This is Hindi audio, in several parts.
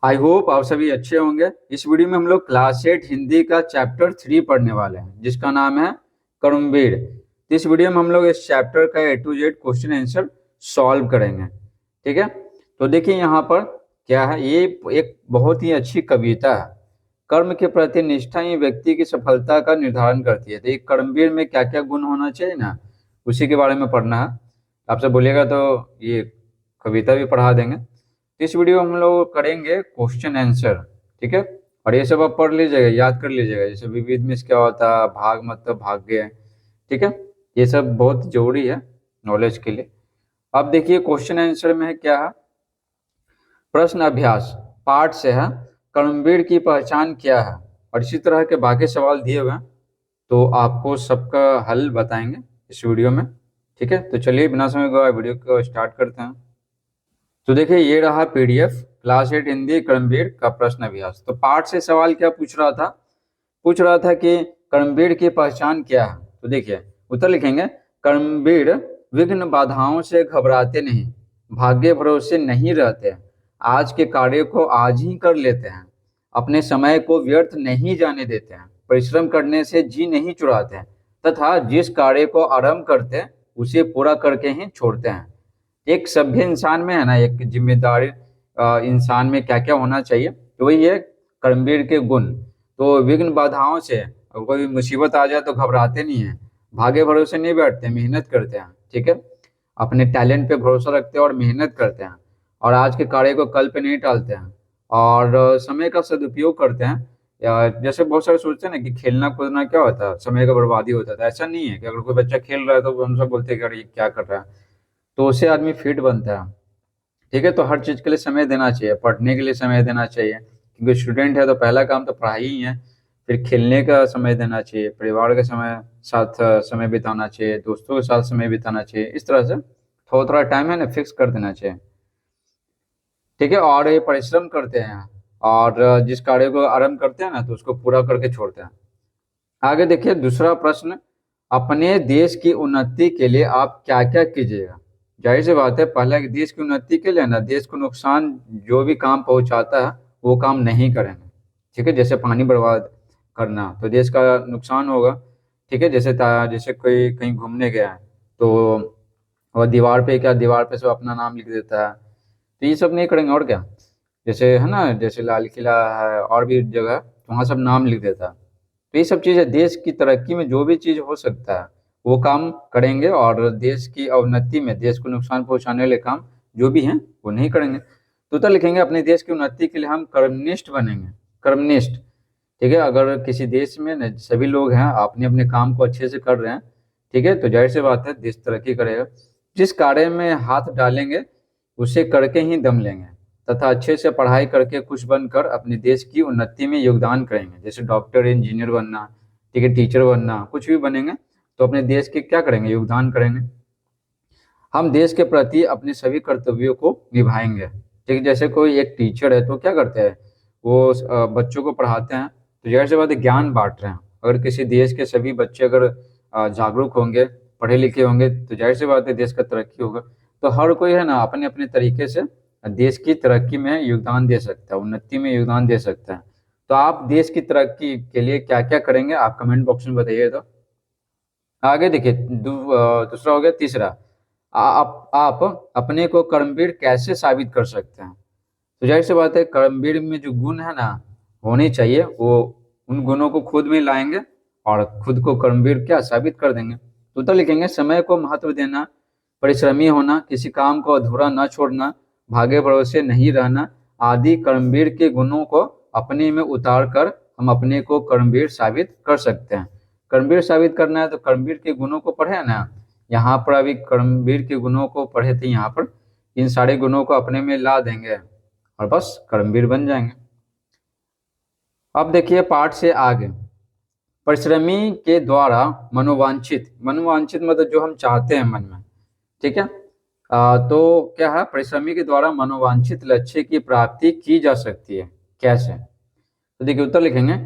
आई होप आप सभी अच्छे होंगे। इस वीडियो में हम लोग क्लास 8 हिंदी का चैप्टर 3 पढ़ने वाले हैं जिसका नाम है कर्मवीर। इस वीडियो में हम लोग इस चैप्टर का A to Z question answer solve करेंगे। ठीक है, तो देखिए यहाँ पर क्या है, ये एक बहुत ही अच्छी कविता है। कर्म के प्रति निष्ठा ही व्यक्ति की सफलता का निर्धारण करती है। तो एक कर्मवीर में क्या क्या गुण होना चाहिए ना, उसी के बारे में पढ़ना है। आपसे बोलिएगा तो ये कविता भी पढ़ा देंगे। इस वीडियो में हम लोग करेंगे क्वेश्चन आंसर। ठीक है, और ये सब आप पढ़ लीजिएगा, याद कर लीजिएगा। जैसे विविध में क्या होता है, भाग मतलब भाग्य। ठीक है, ये सब बहुत जरूरी है नॉलेज के लिए। अब देखिए क्वेश्चन आंसर में है क्या है, प्रश्न अभ्यास पार्ट से है, कर्मवीर की पहचान क्या है। और इसी तरह के बाकी सवाल दिए हुए हैं, तो आपको सबका हल बताएंगे इस वीडियो में। ठीक है, तो चलिए बिना समय गवाए वीडियो को स्टार्ट करते हैं। तो देखिए ये रहा पीडीएफ क्लास 8 हिंदी कर्मवीर का प्रश्न अभ्यास। तो पाठ से सवाल क्या पूछ रहा था कि कर्मवीर की पहचान क्या है। तो देखिए उत्तर लिखेंगे, कर्मवीर विघ्न बाधाओं से घबराते नहीं, भाग्य भरोसे नहीं रहते, आज के कार्य को आज ही कर लेते हैं, अपने समय को व्यर्थ नहीं जाने देते हैं, परिश्रम करने से जी नहीं चुराते हैं, तथा जिस कार्य को आरंभ करते हैं उसे पूरा करके ही छोड़ते हैं। एक सभ्य इंसान में है ना, एक जिम्मेदार इंसान में क्या क्या होना चाहिए, तो वही है कर्मवीर के गुण। तो विघ्न बाधाओं से कोई मुसीबत आ जाए तो घबराते नहीं है, भागे भरोसे नहीं बैठते, मेहनत करते हैं। ठीक है, अपने टैलेंट पे भरोसा रखते हैं और मेहनत करते हैं, और आज के कार्य को कल पे नहीं टालते हैं, और समय का सदुपयोग करते हैं। जैसे बहुत सारे सोचते हैं ना कि खेलना कूदना क्या होता है, समय का बर्बादी होता है। तो ऐसा नहीं है कि अगर कोई बच्चा खेल रहा है तो हम सब बोलते हैं कि अरे ये क्या कर रहा है, तो उससे आदमी फिट बनता है। ठीक है, तो हर चीज के लिए समय देना चाहिए, पढ़ने के लिए समय देना चाहिए, क्योंकि स्टूडेंट है तो पहला काम तो पढ़ाई ही है। फिर खेलने का समय देना चाहिए, परिवार के साथ समय बिताना चाहिए, दोस्तों के साथ समय बिताना चाहिए। इस तरह से थोड़ा थोड़ा टाइम है ना फिक्स कर देना चाहिए। ठीक है, और ये परिश्रम करते हैं, और जिस कार्य को आरंभ करते हैं ना तो उसको पूरा करके छोड़ते हैं। आगे देखिए दूसरा प्रश्न, अपने देश की उन्नति के लिए आप क्या क्या कीजिएगा। जाहिर सी बात है, पहला कि देश की उन्नति के लिए ना, देश को नुकसान जो भी काम पहुंचाता है वो काम नहीं करेंगे। ठीक है, जैसे पानी बर्बाद करना तो देश का नुकसान होगा। ठीक है, जैसे कोई कहीं घूमने गया है तो वह दीवार पे सब अपना नाम लिख देता है, तो ये सब नहीं करेंगे। और क्या, जैसे है ना, जैसे लाल किला है और भी जगह, तो वहाँ सब नाम लिख देता है। तो ये सब चीज़ें देश की तरक्की में जो भी चीज़ हो सकता है वो काम करेंगे, और देश की अवनति में देश को नुकसान पहुंचाने वाले काम जो भी हैं वो नहीं करेंगे। तो उत्तर लिखेंगे, अपने देश की उन्नति के लिए हम कर्मनिष्ठ बनेंगे। कर्मनिष्ठ। ठीक है, अगर किसी देश में न सभी लोग हैं अपने अपने काम को अच्छे से कर रहे हैं, ठीक है, तो जाहिर सी बात है देश तरक्की करेगा। जिस कार्य में हाथ डालेंगे उसे करके ही दम लेंगे, तथा अच्छे से पढ़ाई करके कुछ बनकर अपने देश की उन्नति में योगदान करेंगे। जैसे डॉक्टर इंजीनियर बनना, ठीक है, टीचर बनना, कुछ भी बनेंगे तो अपने देश के क्या करेंगे, योगदान करेंगे। हम देश के प्रति अपने सभी कर्तव्यों को निभाएंगे। ठीक है, जैसे कोई एक टीचर है तो क्या करते हैं, वो बच्चों को पढ़ाते हैं, तो जाहिर सी बात है ज्ञान बांट रहे हैं। अगर किसी देश के सभी बच्चे अगर जागरूक होंगे, पढ़े लिखे होंगे, तो जाहिर सी बात है देश का तरक्की होगा। तो हर कोई है ना अपने अपने तरीके से देश की तरक्की में योगदान दे सकता है, उन्नति में योगदान दे सकता है। तो आप देश की तरक्की के लिए क्या क्या करेंगे, आप कमेंट बॉक्स में बताइए। तो आगे देखिए दूसरा हो गया, तीसरा, आप अपने को कर्मवीर कैसे साबित कर सकते हैं। तो जाहिर सी बात है कर्मवीर में जो गुण है ना होने चाहिए, वो उन गुणों को खुद में लाएंगे और खुद को कर्मवीर क्या साबित कर देंगे। तो उत्तर लिखेंगे, समय को महत्व देना, परिश्रमी होना, किसी काम को अधूरा न छोड़ना, भागे भरोसे नहीं रहना आदि कर्मवीर के गुणों को अपने में उतार कर हम अपने को कर्मवीर साबित कर सकते हैं। कर्मवीर साबित करना है तो कर्मवीर के गुणों को पढ़े ना, यहाँ पर अभी कर्मवीर के गुणों को पढ़े थे, यहाँ पर इन सारे गुणों को अपने में ला देंगे और बस कर्मवीर बन जाएंगे। अब देखिए पाठ से आगे, परिश्रमी के द्वारा मनोवांछित, मनोवांछित मतलब जो हम चाहते हैं मन में। ठीक है, तो क्या है, परिश्रमी के द्वारा मनोवांछित लक्ष्य की प्राप्ति की जा सकती है कैसे। तो देखिए उत्तर लिखेंगे,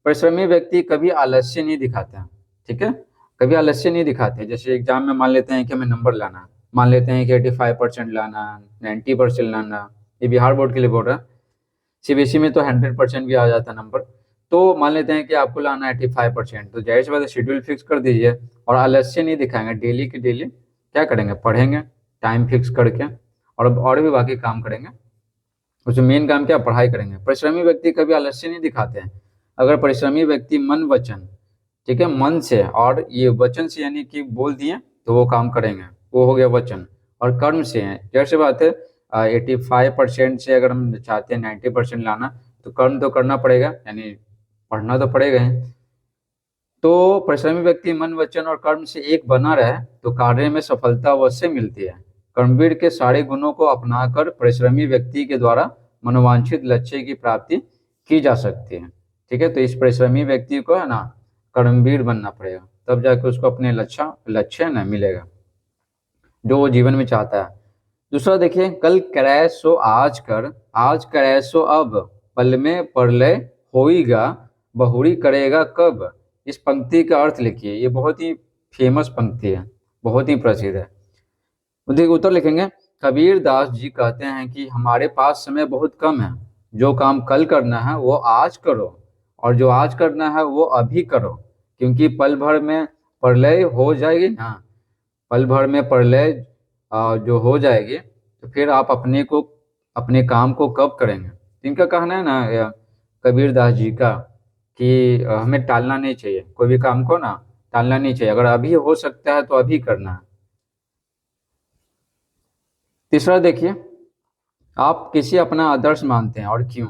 परिश्रमी व्यक्ति कभी आलस्य नहीं दिखाते हैं। ठीक है, कभी आलस्य नहीं दिखाते। जैसे एग्जाम में मान लेते हैं कि हमें नंबर लाना है, मान लेते हैं कि 85% लाना, 90% लाना, ये बिहार बोर्ड के लिए बोल रहा है। सीबीएसई में तो 100% भी आ जाता है नंबर। तो मान लेते हैं कि आपको लाना है 85%, तो जाहिर सी बात है शेड्यूल फिक्स कर दीजिए और आलस्य नहीं दिखाएंगे, डेली की डेली क्या करेंगे, पढ़ेंगे टाइम फिक्स करके, और भी बाकी काम करेंगे। उसमें मेन काम क्या, पढ़ाई करेंगे। परिश्रमी व्यक्ति कभी आलस्य नहीं दिखाते हैं। अगर परिश्रमी व्यक्ति मन वचन, ठीक है, मन से और ये वचन से यानी कि बोल दिए तो वो काम करेंगे, वो हो गया वचन। और कर्म से है, जैसे बात है 85% से अगर हम चाहते हैं 90% लाना, तो कर्म तो करना पड़ेगा, यानी पढ़ना तो पड़ेगा ही। तो परिश्रमी व्यक्ति मन वचन और कर्म से एक बना रहे तो कार्य में सफलता अवश्य मिलती है। कर्मवीर के सारे गुणों को अपनाकर परिश्रमी व्यक्ति के द्वारा मनोवांछित लक्ष्य की प्राप्ति की जा सकती है। ठीक है, तो इस परिश्रमी व्यक्ति को है ना कर्मवीर बनना पड़ेगा, तब जाके उसको अपने लक्ष्य ना मिलेगा जो वो जीवन में चाहता है। दूसरा देखिए, कल करे सो आज कर, आज करे सो अब, पल में प्रलय होएगा, बहुरी करेगा कब। इस पंक्ति का अर्थ लिखिए, ये बहुत ही फेमस पंक्ति है, बहुत ही प्रसिद्ध है। देखिए उत्तर लिखेंगे, कबीर दास जी कहते हैं कि हमारे पास समय बहुत कम है, जो काम कल करना है वो आज करो, और जो आज करना है वो अभी करो, क्योंकि पल भर में प्रलय हो जाएगी ना, पल भर में प्रलय जो हो जाएगी, तो फिर आप अपने काम को कब करेंगे। इनका कहना है ना कबीर दास जी का कि हमें टालना नहीं चाहिए, कोई भी काम को ना टालना नहीं चाहिए, अगर अभी हो सकता है तो अभी करना है। तीसरा देखिए, आप किसी अपना आदर्श मानते हैं और क्यों।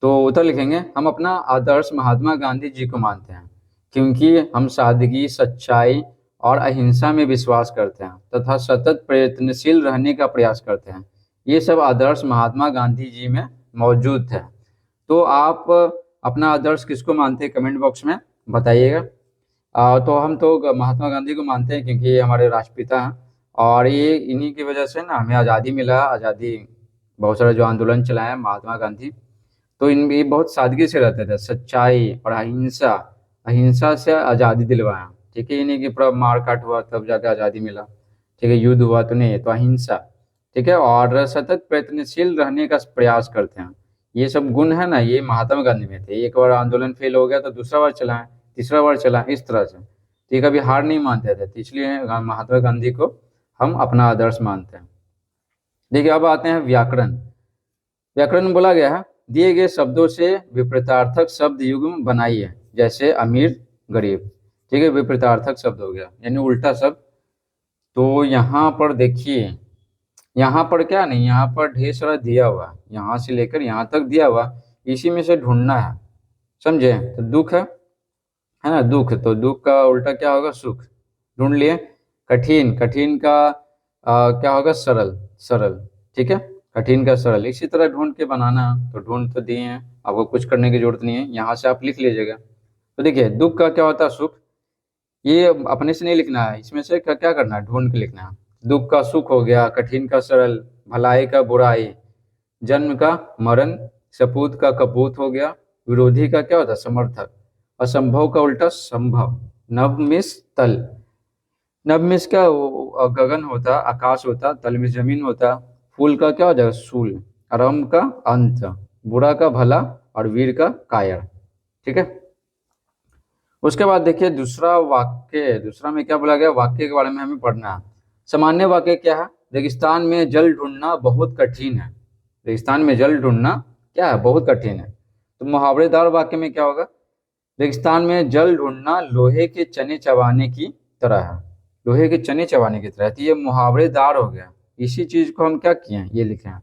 तो उत्तर लिखेंगे, हम अपना आदर्श महात्मा गांधी जी को मानते हैं क्योंकि हम सादगी, सच्चाई और अहिंसा में विश्वास करते हैं तथा सतत प्रयत्नशील रहने का प्रयास करते हैं। ये सब आदर्श महात्मा गांधी जी में मौजूद है। तो आप अपना आदर्श किसको मानते हैं, कमेंट बॉक्स में बताइएगा। तो हम तो महात्मा गांधी को मानते हैं क्योंकि ये हमारे राष्ट्रपिता हैं, और ये इन्हीं की वजह से ना हमें आज़ादी मिला। आज़ादी बहुत सारे जो आंदोलन चलाए महात्मा गांधी, तो इन ये बहुत सादगी से रहते थे, सच्चाई और अहिंसा, अहिंसा से आज़ादी दिलवाया। ठीक है, इन्हीं की पूरा मार काट हुआ तब जाकर आज़ादी मिला। ठीक है, युद्ध हुआ तो नहीं, तो अहिंसा। ठीक है, और सतत प्रयत्नशील रहने का प्रयास करते हैं। ये सब गुण है ना, ये महात्मा गांधी में थे। एक बार आंदोलन फेल हो गया तो दूसरा बार चलाएं, तीसरा बार चलाएं, इस तरह से। तो ये कभी हार नहीं मानते थे, तो इसलिए महात्मा गांधी को हम अपना आदर्श मानते हैं। देखिए अब आते हैं व्याकरण। व्याकरण में बोला गया है, दिए गए शब्दों से विपरीतार्थक शब्द युग्म बनाइए, जैसे अमीर गरीब। ठीक है, विपरीतार्थक शब्द हो गया यानी उल्टा शब्द। तो यहाँ पर देखिए, यहाँ पर क्या नहीं, यहाँ पर ढेर सारा दिया हुआ, यहाँ से लेकर यहाँ तक दिया हुआ, इसी में से ढूंढना है। समझे, तो दुख है ना, दुख, तो दुख का उल्टा क्या होगा, सुख। ढूंढ लिए। कठिन, कठिन का क्या होगा, सरल, सरल। ठीक है, कठिन का सरल, इसी तरह ढूंढ के बनाना। तो ढूंढ तो दिए हैं, आपको कुछ करने की जरूरत नहीं है, यहाँ से आप लिख लीजिएगा। तो देखिए दुख का क्या होता है, सुख। ये अपने से नहीं लिखना है, इसमें से क्या क्या करना है, ढूंढ के लिखना है। दुख का सुख हो गया, कठिन का सरल, भलाई का बुराई, जन्म का मरण, सपूत का कपूत हो गया, विरोधी का क्या होता है, समर्थक, असंभव का उल्टा संभव, नवमिष तल। नवमिष का गगन होता, आकाश होता, तलमिष जमीन होता, फूल का क्या हो जाएगा, सूल, आरंभ का अंत, बुरा का भला, और वीर का कायर। ठीक है, उसके बाद देखिए दूसरा वाक्य, दूसरा में क्या बोला गया, वाक्य के बारे में हमें पढ़ना है। सामान्य वाक्य क्या है, रेगिस्तान में जल ढूंढना बहुत कठिन है। रेगिस्तान में जल ढूंढना क्या है, बहुत कठिन है। तो मुहावरेदार वाक्य में क्या होगा, रेगिस्तान में जल ढूंढना लोहे के चने चबाने की तरह है। लोहे के चने चबाने की तरह, तो ये मुहावरेदार हो गया। इसी चीज को हम क्या किए हैं, ये लिखे हैं।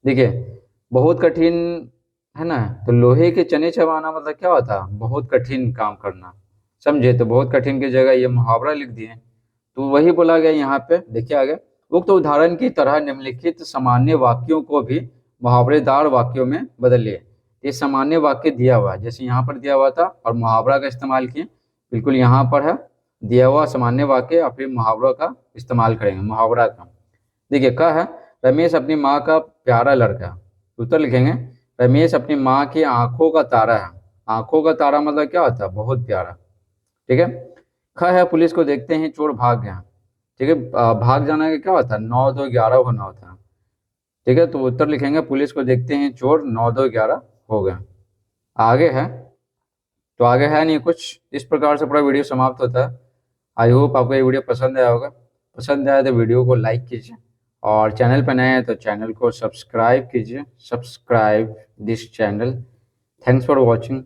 देखिए बहुत कठिन है ना, तो लोहे के चने चबाना मतलब क्या होता है, बहुत कठिन काम करना। समझे, तो बहुत कठिन की जगह ये मुहावरा लिख दिए। तो वही बोला गया यहाँ पे, देखिए आगे, उक्त उदाहरण की तरह निम्नलिखित सामान्य वाक्यों को भी मुहावरेदार वाक्यों में बदलिए। ये सामान्य वाक्य दिया हुआ है, जैसे यहाँ पर दिया हुआ था, और मुहावरा का इस्तेमाल किए, बिल्कुल यहाँ पर है दिया हुआ सामान्य वाक्य, और फिर मुहावरा का इस्तेमाल करेंगे, मुहावरा का। देखिए क्या है, रमेश अपनी माँ का प्यारा लड़का। उत्तर लिखेंगे, रमेश अपनी माँ की आंखों का तारा है। आंखों का तारा मतलब क्या होता है, बहुत प्यारा। ठीक है, ख है, पुलिस को देखते ही चोर भाग गया। ठीक है, भाग जाना का क्या होता है, 9 2 11 होना होता है। ठीक है, तो उत्तर लिखेंगे पुलिस को देखते हैं चोर 9-2-11 हो गए। आगे है, तो आगे है नहीं कुछ, इस प्रकार से पूरा वीडियो समाप्त होता है। आई होप आपको ये वीडियो पसंद आया होगा। पसंद आया तो वीडियो को लाइक कीजिए और चैनल पर नए हैं तो चैनल को सब्सक्राइब कीजिए। Subscribe this channel. Thanks for watching.